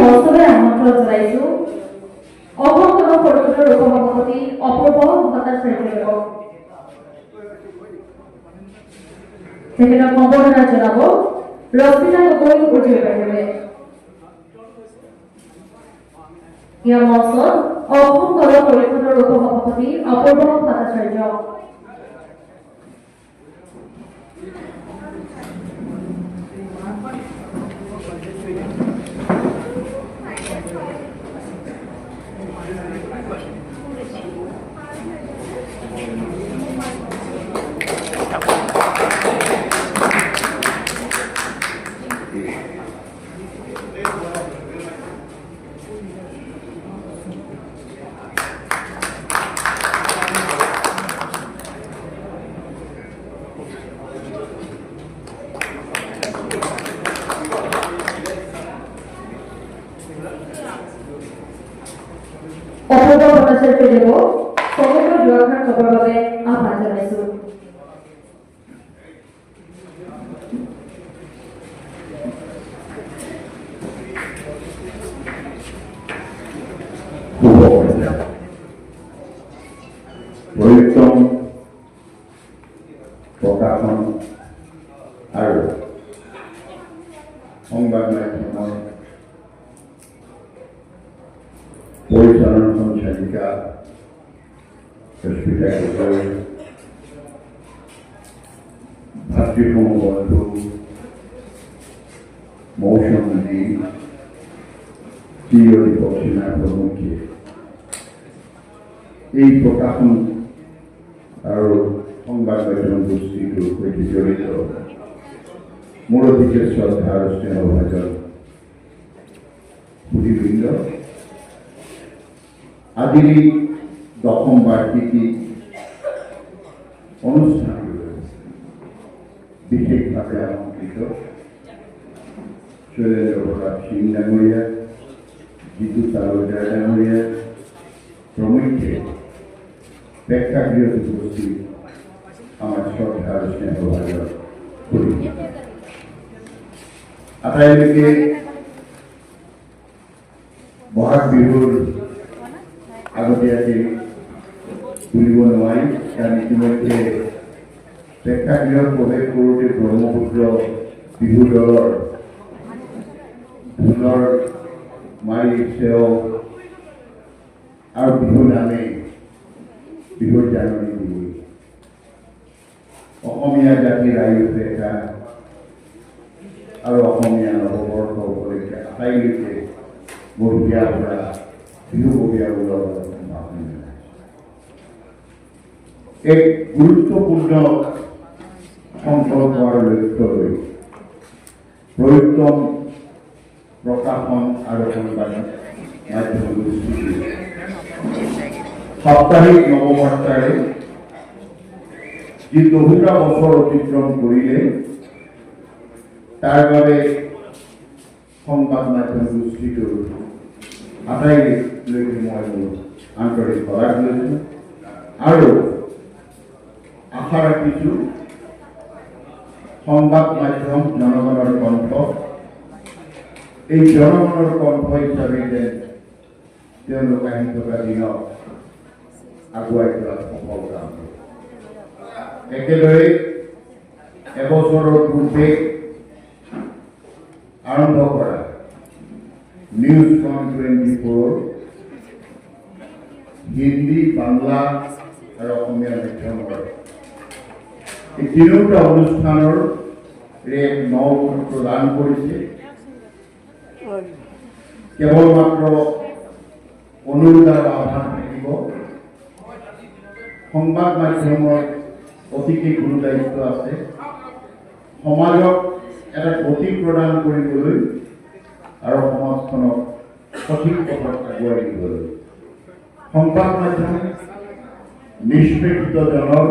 মহোৎসৱে আমন্ত্ৰণ জনাইছো অসম গণ পৰিষদৰ উপসভাপতি অপূৰ্ব ভট্টাচাৰ্যক। তেখেতক সম্বৰ্ধনা জনাব ৰশ্মিতা গগৈ উদ্যোগী বাইদেৱে। ইয়াৰ মঞ্চত অসম গণ পৰিষদৰ উপসভাপতি অপূৰ্ব ভট্টাচাৰ্য। অপূৰ্ব ভট্টাচাৰ্য দেৱক সমগ্ৰ দুৱাৰখন ক'বৰ বাবে আহ্বান জনাইছো। পৰিক্ৰম প্ৰকাশন আৰু সংবাদ মাধ্যমৰ পৰিচালন সঞ্চালিকা ৰশ্মিতা গগৈ, ভাতৃসমূহ বন্ধু মৌসুমী চিৰ দীপক সিনহা প্ৰমুখ্যে এই প্ৰকাশন আৰু সংবাদ মাধ্যম গোষ্ঠীটোৰ সৈতে জড়িত মোৰ অতিকে শ্ৰদ্ধা আৰু স্নেহভাজন সুধীবৃন্দ, আজিৰ দশম বাৰ্ষিকী অনুষ্ঠানটোলৈ বিশেষভাৱে আমন্ত্ৰিত শৈলেন্দ্ৰ প্ৰতাপ সিং ডাঙৰীয়া, জিতু তালুকদাৰ ডাঙৰীয়া প্ৰমুখ্যে প্ৰেক্ষাগৃহত উপস্থিত আমাৰ শ্ৰদ্ধা আৰু স্নেহভাজন সুধী আটাইলৈকে বহাগ বিহুৰ আগতীয়াকৈ বুলিব নোৱাৰি, কাৰণ ইতিমধ্যে প্ৰেক্ষাগৃহত প্ৰৱেশ কৰোঁতে ব্ৰহ্মপুত্ৰ বিহু দলৰ ঢোলৰ মাৰি সেৱ আৰু বিহু নামে বিহুৰ জাননী দিবই। অসমীয়া জাতিৰ আয়ুস ৰেখা আৰু অসমীয়া নৱবৰ্ষ উপলক্ষে আটাইলৈকে বঢ়িয়া পৰা বিহু বঢ়িয়া ওলোৱাৰ এক গুৰুত্বপূৰ্ণ সংকল্প আৰু লক্ষ্য লৈ পৰিক্ৰম প্ৰকাশন আৰু সংবাদ মাধ্যম গোষ্ঠীটোৱে সাপ্তাহিক নৱবাৰ্তাৰে যি ২০টা বছৰ অতিক্ৰম কৰিলে তাৰ বাবে সংবাদ মাধ্যম গোষ্ঠীটোৰ আটাইলৈকে মই মোৰ আন্তৰিক শলাগ লৈছোঁ আৰু আশা ৰাখিছোঁ সংবাদ মাধ্যম জনগণৰ কণ্ঠ, এই জনগণৰ কণ্ঠ হিচাপে যে তেওঁলোক আহি থকা দিনত আগুৱাই যোৱাত সফলতা হ'ব। একেদৰে এবছৰৰ পূৰ্বে আৰম্ভ কৰা নিউজ24 হিন্দী, বাংলা আৰু অসমীয়া মাধ্যমৰ এই তিনিওটা অনুষ্ঠানৰ এক নৱ প্ৰদান কৰিছে। কেৱল মাত্ৰ অনুৰোধ আৰু আহ্বান থাকিব, সংবাদ মাধ্যমৰ অতিকে গুৰু দায়িত্ব আছে সমাজক এটা গতি প্ৰদান কৰিবলৈ আৰু সমাজখনক সঠিক পথত আগুৱাই নিবলৈ। সংবাদ মাধ্যম নিষ্পেষিতজনৰ,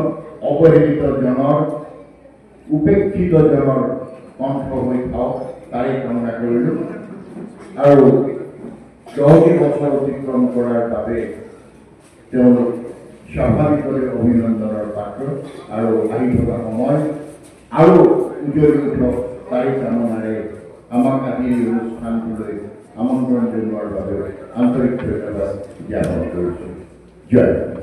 অৱহেলিতজনৰ, উপেক্ষিতজনৰ কণ্ঠ হৈ থাকক তাৰে কামনা কৰিলোঁ আৰু 10টি বছৰ অতিক্ৰম কৰাৰ বাবে তেওঁলোক স্বাভাৱিকভাৱে অভিনন্দনৰ পাত্ৰ আৰু আহি থকা সময় আৰু উজ্জ্বলি উঠক তাৰে কামনাৰে আমাক আজি এই অনুষ্ঠানটোলৈ আমন্ত্ৰণ মনোৰঞ্জন হোৱাৰ বাবে আন্তৰিক ধন্যবাদ জ্ঞাপন কৰিছোঁ। জয় হিন্দ।